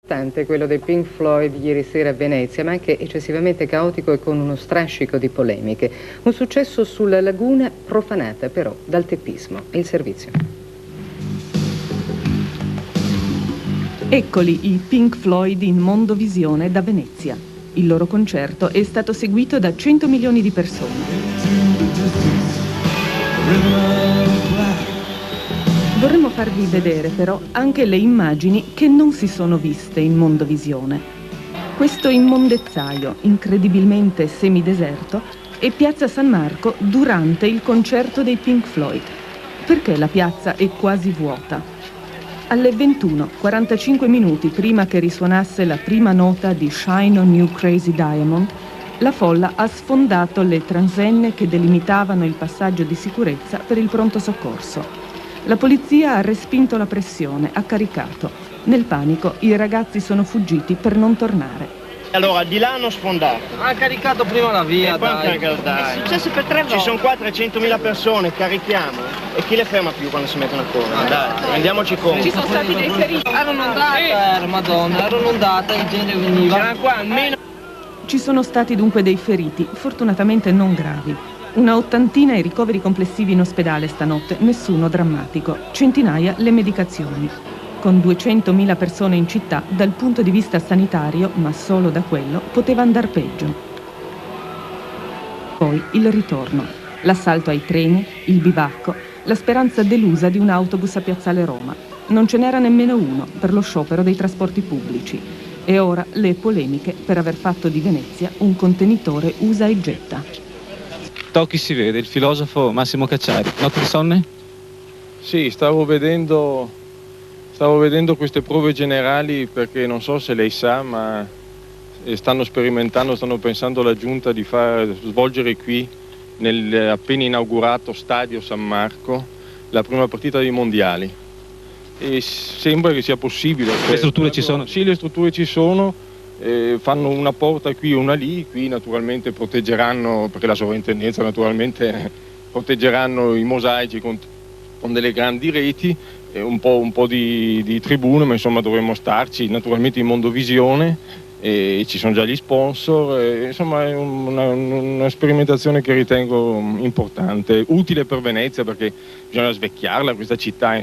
Quello dei Pink Floyd ieri sera a Venezia, ma anche eccessivamente caotico e con uno strascico di polemiche. Un successo sulla laguna profanata però dal teppismo. Il servizio. Eccoli i Pink Floyd in Mondovisione da Venezia. Il loro concerto è stato seguito da 100 milioni di persone. Vorremmo farvi vedere però anche le immagini che non si sono viste in Mondovisione. Questo immondezzaio, incredibilmente semideserto, è Piazza San Marco durante il concerto dei Pink Floyd. Perché la piazza è quasi vuota? Alle 21, 45 minuti prima che risuonasse la prima nota di Shine on You Crazy Diamond, la folla ha sfondato le transenne che delimitavano il passaggio di sicurezza per il pronto soccorso. La polizia ha respinto la pressione, ha caricato. Nel panico i ragazzi sono fuggiti per non tornare. Allora, di là hanno sfondato. Ha caricato prima la via, dai. È successo per 3 volte. Ci sono qua 300.000 persone, carichiamo. E chi le ferma più quando si mettono a correre? Dai, rendiamoci conto. Ci sono stati dei feriti. Erano andate, Madonna, erano andate, il genere veniva. C'erano qua almeno. Ci sono stati dunque dei feriti, fortunatamente non gravi. Una ottantina i ricoveri complessivi in ospedale stanotte, nessuno drammatico. Centinaia le medicazioni. Con 200.000 persone in città, dal punto di vista sanitario, ma solo da quello, poteva andar peggio. Poi il ritorno, l'assalto ai treni, il bivacco, la speranza delusa di un autobus a Piazzale Roma. Non ce n'era nemmeno uno per lo sciopero dei trasporti pubblici. E ora le polemiche per aver fatto di Venezia un contenitore usa e getta. Tocchi si vede, il filosofo Massimo Cacciari. Notte di sonne? Sì, stavo vedendo queste prove generali perché non so se lei sa, ma stanno pensando alla giunta di far svolgere qui, nel appena inaugurato stadio San Marco, la prima partita dei mondiali. E sembra che sia possibile. Le strutture ci sono? Sì, le strutture ci sono. Fanno una porta qui e una lì, qui naturalmente proteggeranno, perché la sovrintendenza naturalmente proteggeranno i mosaici con delle grandi reti, un po' di tribune, ma insomma dovremmo starci, naturalmente in Mondovisione, e ci sono già gli sponsor, insomma è una sperimentazione che ritengo importante, utile per Venezia perché bisogna svecchiarla, questa città